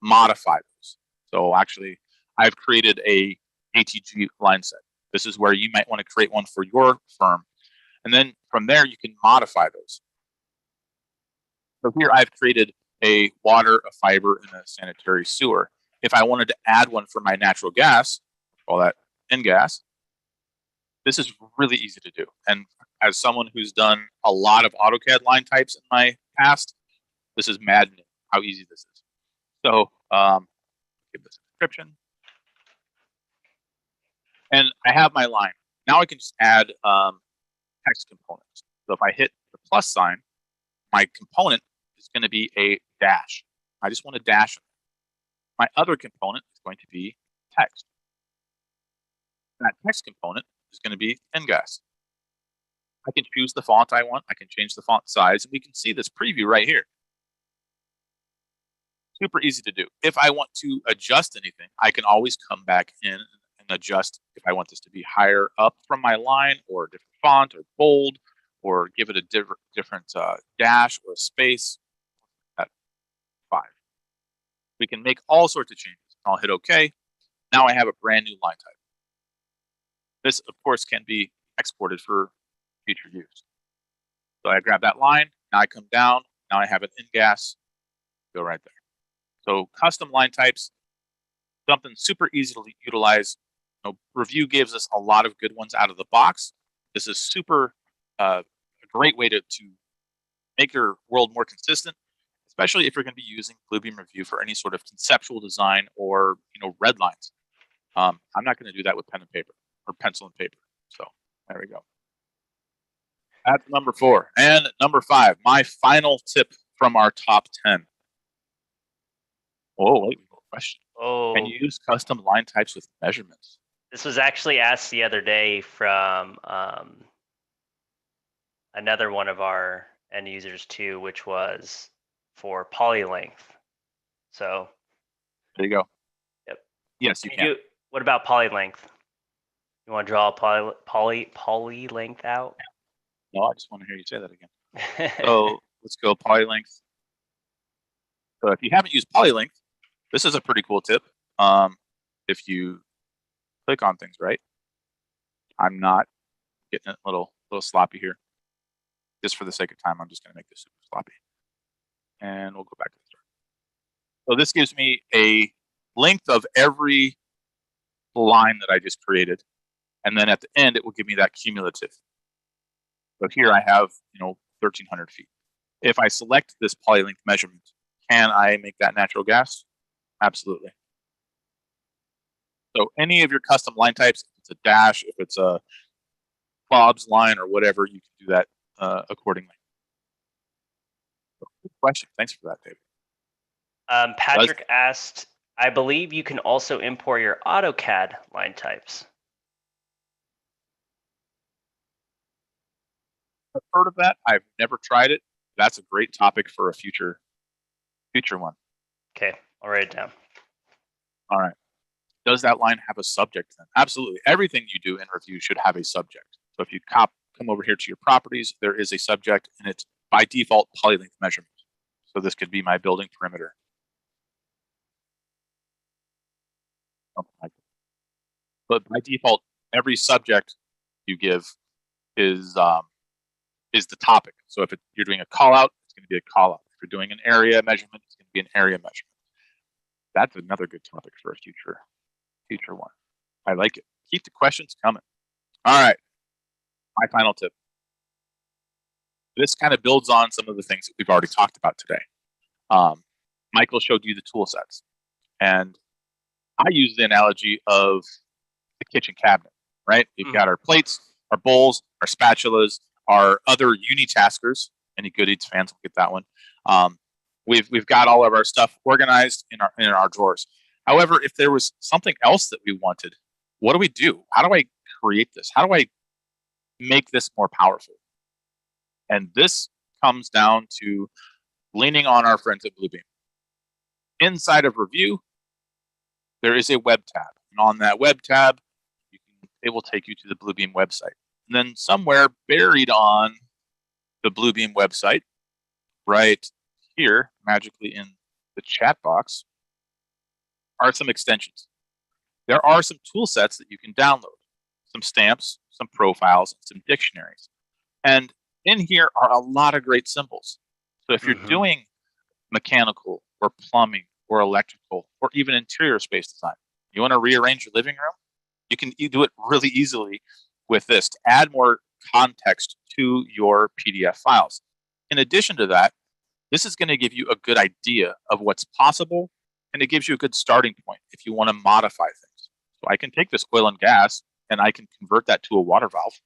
modify those. So actually, I've created a ATG line set. This is where you might want to create one for your firm. And then from there, you can modify those. So here I've created a water, a fiber, and a sanitary sewer. If I wanted to add one for my natural gas, call that N-gas, this is really easy to do. And as someone who's done a lot of AutoCAD line types in my past, this is maddening how easy this is. So give this a description. And I have my line. Now I can just add text components. So if I hit the plus sign, my component is going to be a dash. I just want a dash. My other component is going to be text. That text component is going to be N-gas. I can choose the font I want. I can change the font size. And we can see this preview right here. Super easy to do. If I want to adjust anything, I can always come back in and adjust if I want this to be higher up from my line, or a different font, or bold, or give it a different dash or a space. At 5. We can make all sorts of changes. I'll hit OK. Now I have a brand new line type. This, of course, can be exported for future use. So I grab that line. Now I come down. Now I have an N-gas. Go right there. So custom line types, something super easy to utilize. Review gives us a lot of good ones out of the box. This is super a great way to make your world more consistent, especially if you're going to be using Bluebeam Review for any sort of conceptual design or red lines. I'm not going to do that with pen and paper or pencil and paper. So there we go. That's number 4. And number 5, my final tip from our top 10. Oh, wait, we have a question. Oh, can you use custom line types with measurements? This was actually asked the other day from another one of our end users too, which was for poly length. So there you go. Yep. Yes, you can. What about poly length? You want to draw a poly length out? No, I just want to hear you say that again. So let's go poly length. So if you haven't used poly length, this is a pretty cool tip. If you click on things right, I'm not getting a little sloppy here. Just for the sake of time, I'm just going to make this super sloppy. And we'll go back to the start. So this gives me a length of every line that I just created. And then at the end, it will give me that cumulative. So here I have, 1,300 feet. If I select this poly length measurement, can I make that natural gas? Absolutely. So any of your custom line types, if it's a dash, if it's a Bob's line or whatever, you can do that accordingly. So, good question. Thanks for that, David. Patrick asked, I believe you can also import your Autocad line types. I've heard of that. I've never tried it. That's a great topic for a future one. Okay, I'll write it down. All right. Does that line have a subject then? Absolutely. Everything you do in review should have a subject. So if you come over here to your properties, there is a subject, and it's by default poly length measurement. So this could be my building perimeter. But by default, every subject you give is the topic. So if you're doing a call out, it's going to be a call out. If you're doing an area measurement, it's going to be an area measurement. That's another good topic for a future one. I like it. Keep the questions coming. All right. My final tip. This kind of builds on some of the things that we've already talked about today. Michael showed you the tool sets, and I use the analogy of the kitchen cabinet, right? We've got our plates, our bowls, our spatulas, our other unitaskers. Any Good Eats fans will get that one. We've got all of our stuff organized in our drawers. However, if there was something else that we wanted, what do we do? How do I create this? How do I make this more powerful? And this comes down to leaning on our friends at Bluebeam. Inside of Review, there is a web tab. And on that web tab, it will take you to the Bluebeam website. And then somewhere buried on the Bluebeam website, right here, magically in the chat box, are some extensions. There are some tool sets that you can download, some stamps, some profiles, some dictionaries. And in here are a lot of great symbols. So if you're doing mechanical or plumbing or electrical or even interior space design, you want to rearrange your living room, you can do it really easily with this to add more context to your PDF files. In addition to that, this is going to give you a good idea of what's possible, and it gives you a good starting point if you want to modify things. So I can take this oil and gas and I can convert that to a water valve.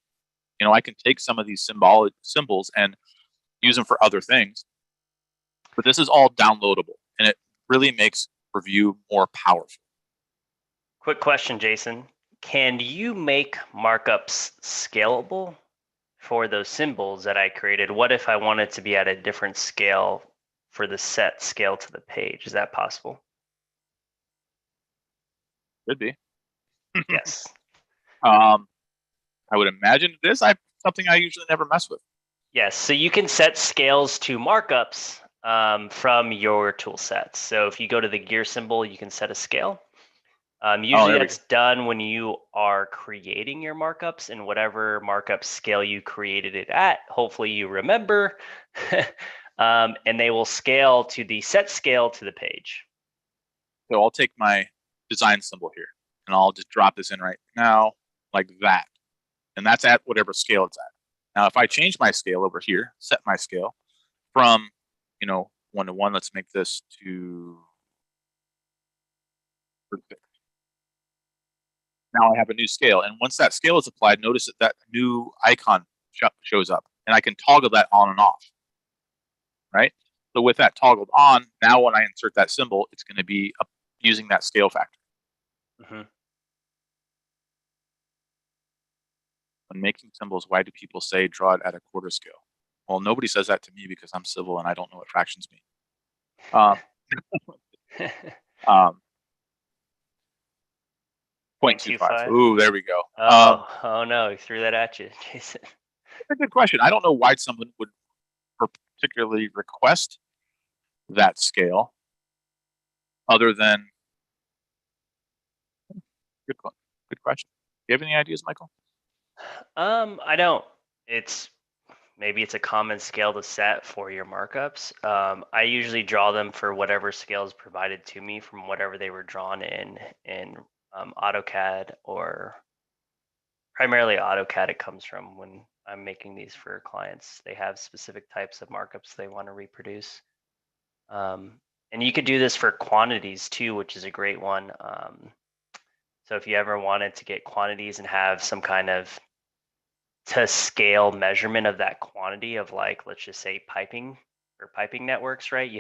I can take some of these symbols and use them for other things. But this is all downloadable, and it really makes review more powerful. Quick question, Jason. Can you make markups scalable for those symbols that I created? What if I wanted to be at a different scale for the set scale to the page? Is that possible? Could be. Yes. I would imagine it is. Something I usually never mess with. Yes. So you can set scales to markups from your tool sets. So if you go to the gear symbol, you can set a scale. Usually that's done when you are creating your markups, and whatever markup scale you created it at, hopefully you remember, and they will scale to the set scale to the page. So I'll take my design symbol here, and I'll just drop this in right now like that. And that's at whatever scale it's at. Now, if I change my scale over here, set my scale from, 1 to 1, let's make this to perfect. Now I have a new scale. And once that scale is applied, notice that new icon shows up, and I can toggle that on and off, right? So with that toggled on, now when I insert that symbol, it's going to be using that scale factor. When making symbols, why do people say draw it at a quarter scale? Well, nobody says that to me because I'm civil and I don't know what fractions mean. 0.25. Ooh, there we go. Oh no, he threw that at you, Jason. That's a good question. I don't know why someone would particularly request that scale, other than good question. Do you have any ideas, Michael? I don't. Maybe it's a common scale to set for your markups. I usually draw them for whatever scale is provided to me from whatever they were drawn in AutoCAD, or primarily AutoCAD. It comes from when I'm making these for clients. They have specific types of markups they want to reproduce. And you could do this for quantities too, which is a great one. So if you ever wanted to get quantities and have some kind of to scale measurement of that quantity of, like, let's just say piping or piping networks, right?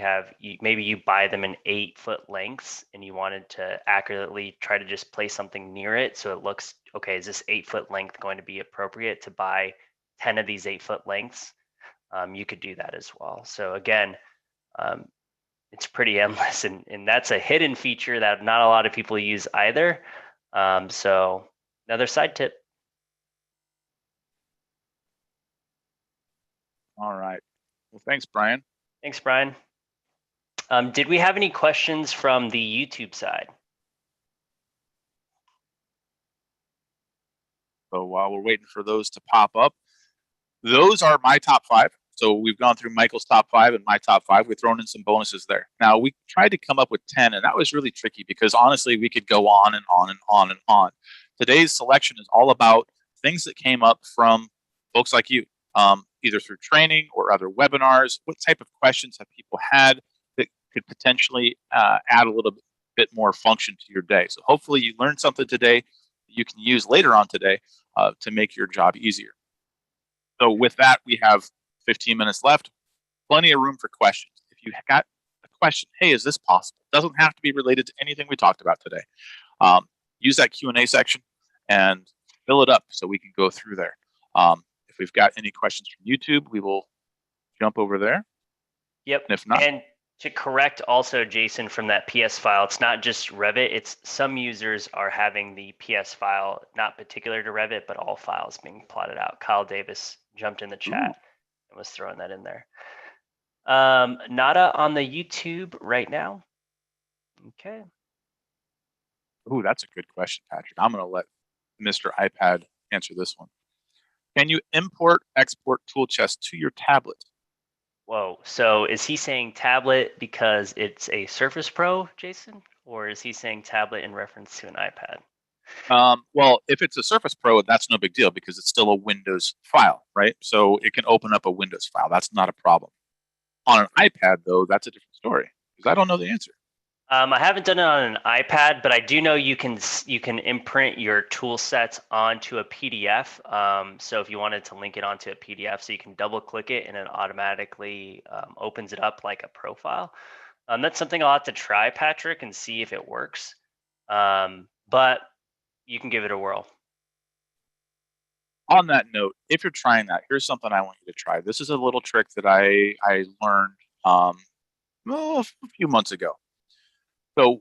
Maybe you buy them in 8-foot lengths and you wanted to accurately try to just place something near it. So it looks, okay, is this 8-foot length going to be appropriate to buy 10 of these 8-foot lengths? You could do that as well. So again, it's pretty endless, and that's a hidden feature that not a lot of people use either. So another side tip. All right. Well, thanks, Brian. Thanks, Brian. Did we have any questions from the YouTube side? So while we're waiting for those to pop up, those are my top 5. So we've gone through Michael's top 5 and my top 5. We've thrown in some bonuses there. Now, we tried to come up with 10, and that was really tricky because honestly, we could go on and on and on and on. Today's selection is all about things that came up from folks like you, either through training or other webinars. What type of questions have people had that could potentially add a little bit more function to your day? So hopefully you learned something today that you can use later on today to make your job easier. So with that, we have 15 minutes left. Plenty of room for questions. If you got a question, hey, is this possible? It doesn't have to be related to anything we talked about today. Use that Q&A section and fill it up so we can go through there. If we've got any questions from YouTube, we will jump over there. Yep. And if not, and to correct also, Jason, from that PS file, it's not just Revit. It's some users are having the PS file not particular to Revit, but all files being plotted out. Kyle Davis jumped in the chat and was throwing that in there. Nada on the YouTube right now. Okay. Ooh, that's a good question, Patrick. I'm going to let Mr. iPad answer this one. Can you import, export tool chest to your tablet? Whoa. So is he saying tablet because it's a Surface Pro, Jason? Or is he saying tablet in reference to an iPad? Well, if it's a Surface Pro, that's no big deal because it's still a Windows file, right? So it can open up a Windows file. That's not a problem. On an iPad, though, that's a different story because I don't know the answer. I haven't done it on an iPad, but I do know you can imprint your tool sets onto a PDF. So if you wanted to link it onto a PDF, so you can double click it and it automatically opens it up like a profile. That's something I'll have to try, Patrick, and see if it works. But you can give it a whirl. On that note, if you're trying that, here's something I want you to try. This is a little trick that I learned a few months ago. So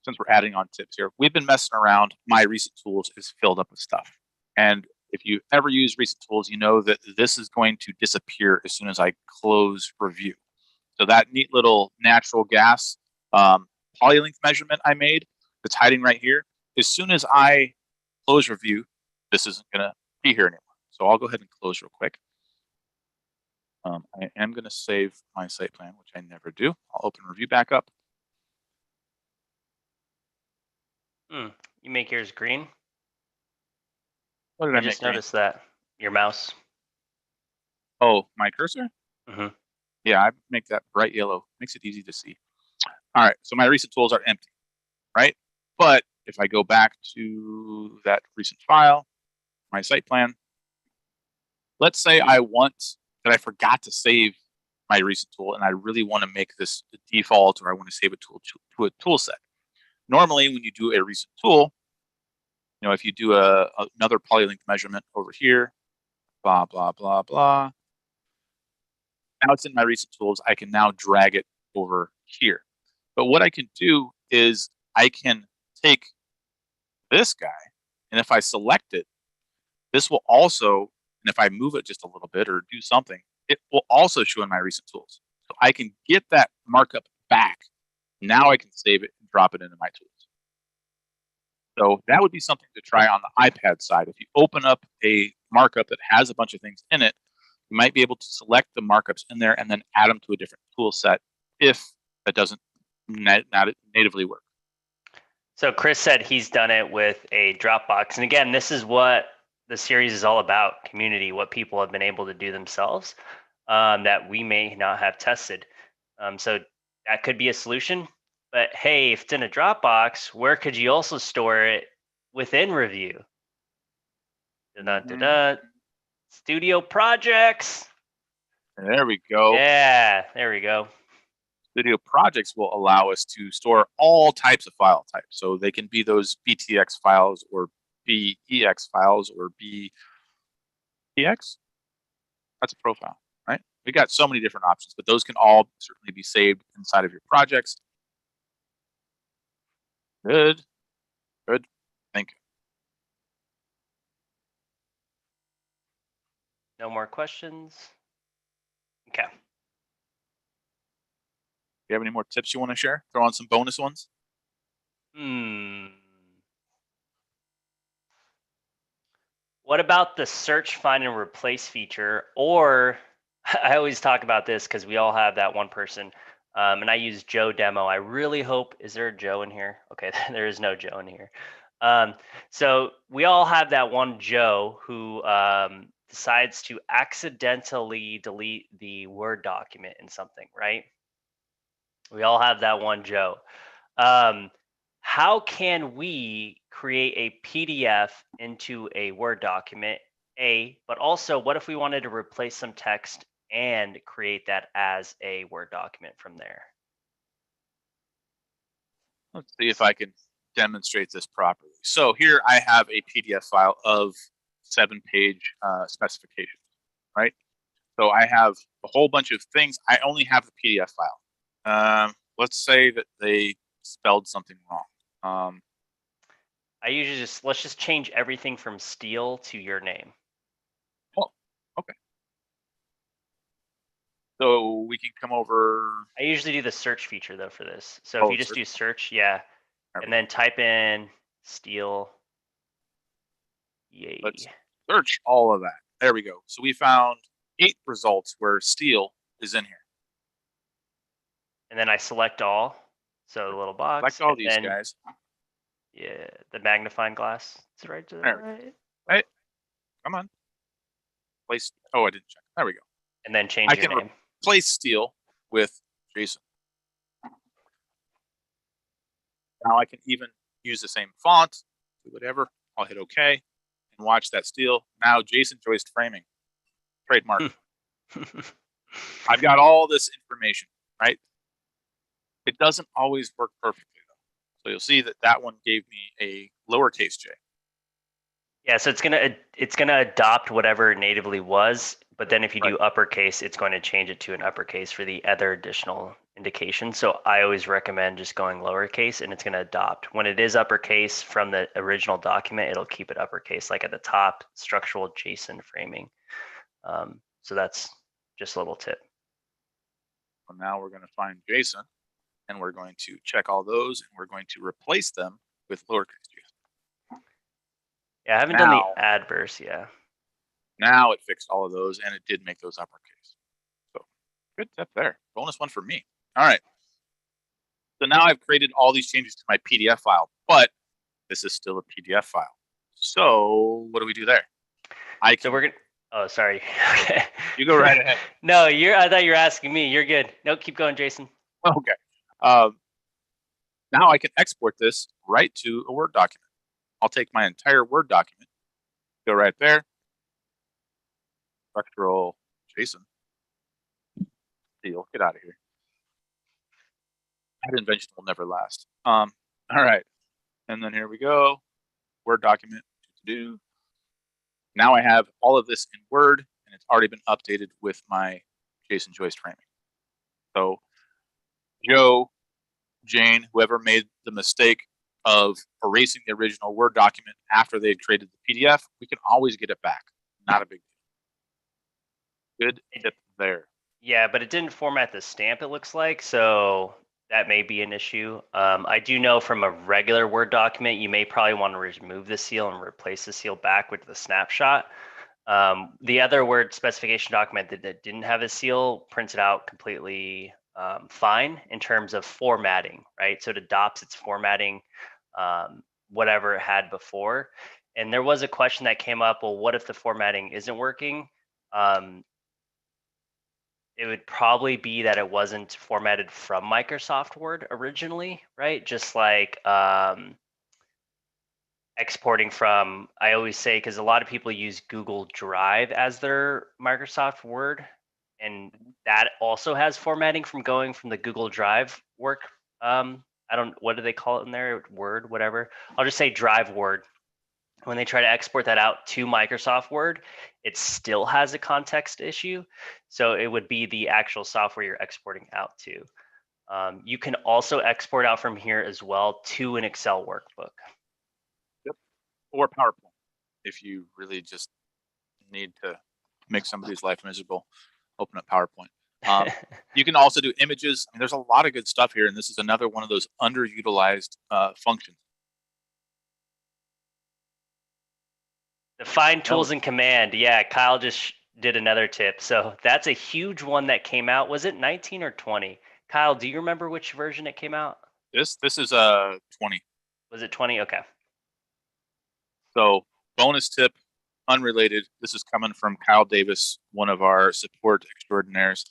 since we're adding on tips here, we've been messing around. My recent tools is filled up with stuff. And if you ever use recent tools, you know that this is going to disappear as soon as I close review. So that neat little natural gas polylength measurement I made that's hiding right here, as soon as I close review, this isn't going to be here anymore. So I'll go ahead and close real quick. I am going to save my site plan, which I never do. I'll open review back up. You make yours green? What did I I just make green? noticed that. Your mouse. Oh, my cursor? Mm-hmm. Yeah, I make that bright yellow. Makes it easy to see. All right, so my recent tools are empty, right? But if I go back to that recent file, my site plan, let's say I forgot to save my recent tool and I really want to make this the default, or I want to save it to a tool set. Normally, when you do a recent tool, if you do another polylength measurement over here, blah, blah, blah, blah. Now it's in my recent tools. I can now drag it over here. But what I can do is I can take this guy, and if I select it, this will also, and if I move it just a little bit or do something, it will also show in my recent tools. So I can get that markup back. Now I can save it and drop it into my tools. So that would be something to try on the iPad side. If you open up a markup that has a bunch of things in it, you might be able to select the markups in there and then add them to a different tool set if that doesn't natively work. So Chris said he's done it with a Dropbox. And again, this is what the series is all about, community, what people have been able to do themselves that we may not have tested. So that could be a solution. But hey, if it's in a Dropbox, where could you also store it within review? Studio projects. There we go. Yeah, there we go. Studio projects will allow us to store all types of file types. So they can be those BTX files or BEX files or BPX. That's a profile, right? We got so many different options, but those can all certainly be saved inside of your projects. Good. Thank you. No more questions. Okay. Do you have any more tips you want to share? Throw on some bonus ones. What about the search, find, and replace feature? Or I always talk about this because we all have that one person. And I use Joe demo. I really hope, is there a Joe in here? Okay, there is no Joe in here. So we all have that one Joe who decides to accidentally delete the Word document in something, right? We all have that one Joe. How can we create a PDF into a Word document? But also, what if we wanted to replace some text and create that as a Word document from there? Let's see if I can demonstrate this properly. So here I have a PDF file of 7-page specifications, right? So I have a whole bunch of things. I only have the PDF file. Let's say that they spelled something wrong. I usually let's just change everything from Steele to your name. Oh, okay. So we can come over. I usually do the search feature though for this. So if you just do search, yeah, And then type in steel. Yay. Let's search all of that. There we go. So we found 8 results where steel is in here. And then I select all. So the little box. Select all these guys. Yeah, the magnifying glass. It's right to the right. Hey, come on. Place. Oh, I didn't check. There we go. And then change your name. Replace steel with Jason. Now I can even use the same font, do whatever. I'll hit OK and watch that steel. Now Jason joist framing. Trademark. I've got all this information, right? It doesn't always work perfectly, though. So you'll see that that one gave me a lowercase j. Yeah, so it's gonna adopt whatever it natively was, but then if you do uppercase, it's going to change it to an uppercase for the other additional indication. So I always recommend just going lowercase, and it's going to adopt. When it is uppercase from the original document, it'll keep it uppercase, like at the top, structural JSON framing. So that's just a little tip. So now we're going to find Jason, and we're going to check all those, and we're going to replace them with lowercase j. Yeah, I haven't done the adverse yet. Now it fixed all of those, and it did make those uppercase. So good tip there. Bonus one for me. All right. So now I've created all these changes to my PDF file, but this is still a PDF file. So what do we do there? So we're gonna. Oh, sorry. Okay. You go right ahead. No, I thought you were asking me. You're good. No, keep going, Jason. Okay. Now I can export this right to a Word document. I'll take my entire Word document, go right there, structural JSON. Deal. Get out of here. That invention will never last. All right. And then here we go. Word document to do. Now I have all of this in Word, and it's already been updated with my JSON joist framing. So Joe, Jane, whoever made the mistake of erasing the original Word document after they had created the PDF, we can always get it back. Not a big deal. Good tip there. Yeah, but it didn't format the stamp, it looks like, so that may be an issue. I do know from a regular Word document, you may probably want to remove the seal and replace the seal back with the snapshot. The other Word specification document that didn't have a seal prints it out completely fine in terms of formatting, right? So it adopts its formatting, whatever it had before. And there was a question that came up, well, what if the formatting isn't working? It would probably be that it wasn't formatted from Microsoft Word originally, right? Just like exporting from, I always say, because a lot of people use Google Drive as their Microsoft Word, and that also has formatting from going from the Google Drive work. What do they call it in there? Word, whatever. I'll just say Drive Word. When they try to export that out to Microsoft Word, it still has a context issue. So it would be the actual software you're exporting out to. You can also export out from here as well to an Excel workbook. Yep. Or PowerPoint, if you really just need to make somebody's life miserable, open up PowerPoint. You can also do images. I mean, there's a lot of good stuff here, and this is another one of those underutilized functions. The find tools in command. Yeah, Kyle just did another tip. So that's a huge one that came out. Was it 19 or 20? Kyle, do you remember which version it came out? This is 20. Was it 20? Okay. So bonus tip, unrelated. This is coming from Kyle Davis, one of our support extraordinaires.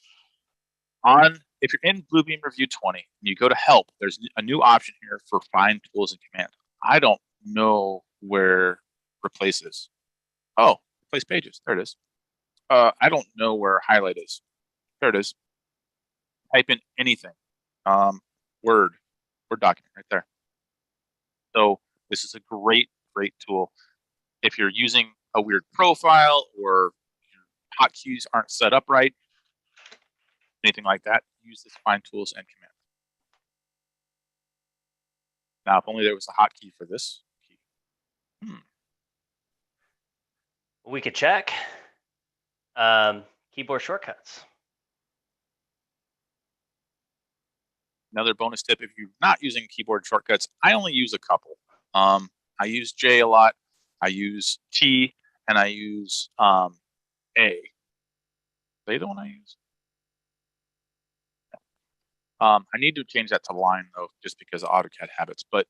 If you're in Bluebeam Review 20 and you go to help, there's a new option here for find tools in command. I don't know where replace is. Oh, replace pages. There it is. I don't know where highlight is. There it is. Type in anything. Word document right there. So this is a great tool. If you're using a weird profile or your hotkeys aren't set up right, anything like that, use this find tools and command. Now, if only there was a hotkey for this key. We could check. Keyboard shortcuts. Another bonus tip, if you're not using keyboard shortcuts, I only use a couple. I use J a lot, I use T, and I use A. They the one I use? I need to change that to line though, just because of AutoCAD habits. But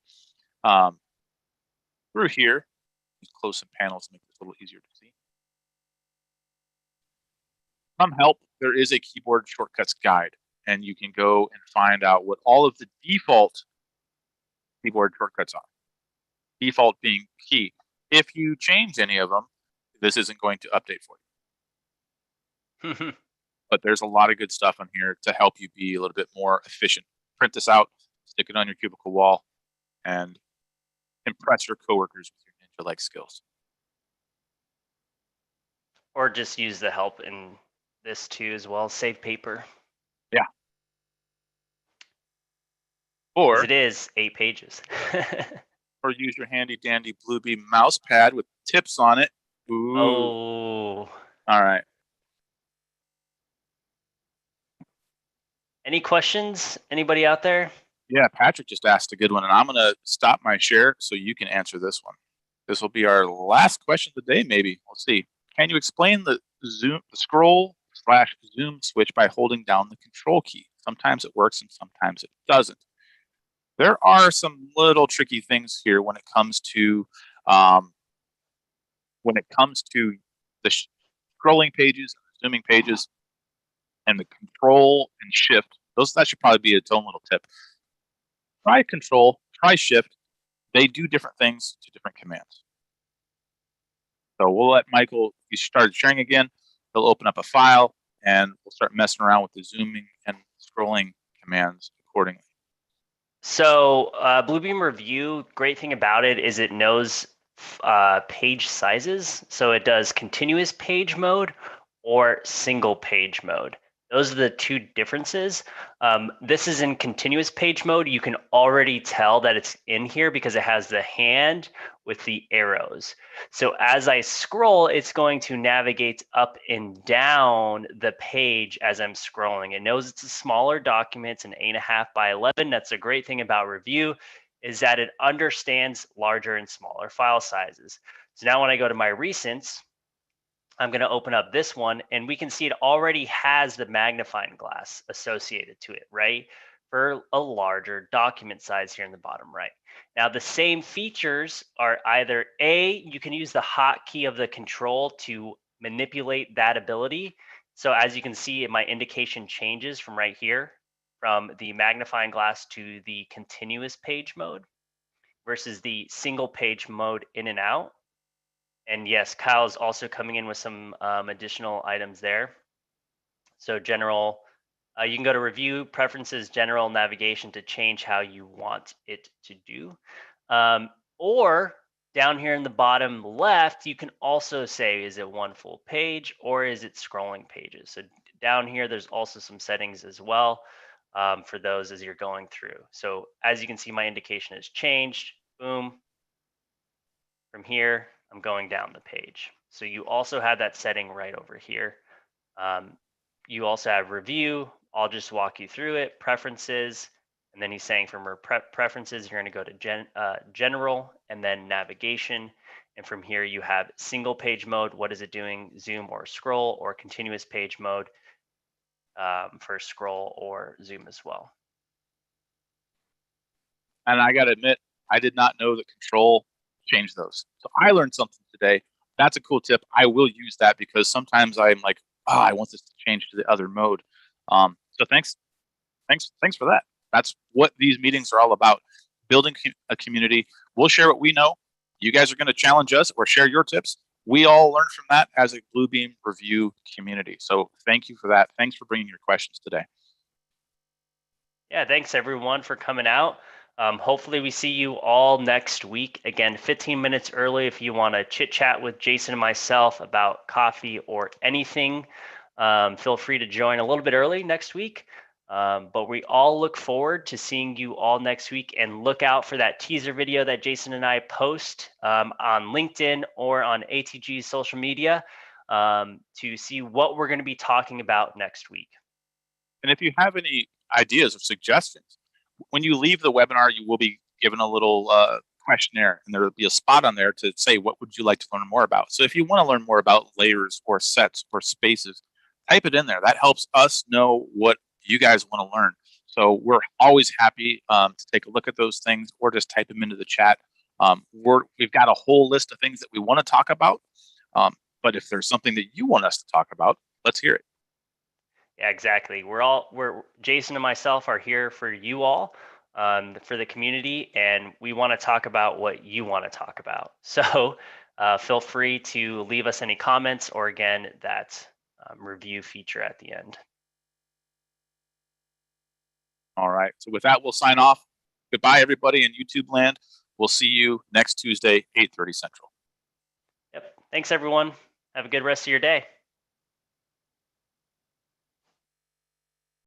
through here, close some panels to make this a little easier to see. Some help, there is a keyboard shortcuts guide, and you can go and find out what all of the default keyboard shortcuts are. Default being key. If you change any of them, this isn't going to update for you. But there's a lot of good stuff on here to help you be a little bit more efficient. Print this out, stick it on your cubicle wall, and impress your coworkers with your ninja-like skills. Or just use the help in this too as well. Save paper. Yeah. Or it is 8 pages. Or use your handy dandy Bluebeam mouse pad with tips on it. Ooh. Oh. All right. Any questions? Anybody out there? Yeah, Patrick just asked a good one, and I'm going to stop my share so you can answer this one. This will be our last question of the day, maybe. We'll see. Can you explain the scroll/zoom switch by holding down the control key? Sometimes it works and sometimes it doesn't. There are some little tricky things here when it comes to the scrolling pages, zooming pages, and the control and shift. That should probably be its own little tip. Try control, try shift. They do different things to different commands. So we'll let Michael, he started sharing again. He'll open up a file and we'll start messing around with the zooming and scrolling commands accordingly. So Bluebeam Review, great thing about it is it knows page sizes. So it does continuous page mode or single page mode. Those are the two differences. This is in continuous page mode. You can already tell that it's in here because it has the hand with the arrows. So as I scroll, it's going to navigate up and down the page as I'm scrolling. It knows it's a smaller document, it's an 8.5 by 11. That's a great thing about Review, is that it understands larger and smaller file sizes. So now when I go to my recents, I'm going to open up this one and we can see it already has the magnifying glass associated to it, right? For a larger document size here in the bottom right. Now the same features are either A, you can use the hotkey of the control to manipulate that ability. So as you can see, my indication changes from right here, from the magnifying glass to the continuous page mode versus the single page mode in and out. And yes, Kyle's also coming in with some additional items there. So general, you can go to review, preferences, general, navigation to change how you want it to do. Or down here in the bottom left, you can also say, is it one full page or is it scrolling pages? So down here, there's also some settings as well for those as you're going through. So as you can see, my indication has changed. Boom. From here, I'm going down the page. So you also have that setting right over here. You also have review. I'll just walk you through it. Preferences, and then he's saying from preferences, you're going to go to general and then navigation. And from here, you have single page mode. What is it doing? Zoom or scroll, or continuous page mode for scroll or zoom as well. And I got to admit, I did not know that control changed those. So I learned something today. That's a cool tip. I will use that because sometimes I'm like, oh, I want this to change to the other mode. So thanks for that. That's what these meetings are all about. Building a community. We'll share what we know. You guys are going to challenge us or share your tips. We all learn from that as a Bluebeam Review community. So thank you for that. Thanks for bringing your questions today. Yeah, thanks everyone for coming out. Hopefully we see you all next week. Again, 15 minutes early if you want to chit chat with Jason and myself about coffee or anything. Feel free to join a little bit early next week. But we all look forward to seeing you all next week, and look out for that teaser video that Jason and I post on LinkedIn or on ATG's social media to see what we're going to be talking about next week. And if you have any ideas or suggestions, when you leave the webinar, you will be given a little questionnaire, and there will be a spot on there to say, what would you like to learn more about? So if you want to learn more about layers or sets or spaces, type it in there. That helps us know what you guys want to learn. So we're always happy to take a look at those things, or just type them into the chat. We've got a whole list of things that we want to talk about. But if there's something that you want us to talk about, let's hear it. Yeah, exactly. We're Jason and myself are here for you all, for the community, and we want to talk about what you want to talk about. So feel free to leave us any comments, or again, that review feature at the end. All right. So with that, we'll sign off. Goodbye, everybody in YouTube land. We'll see you next Tuesday, 8:30 Central. Yep. Thanks, everyone. Have a good rest of your day.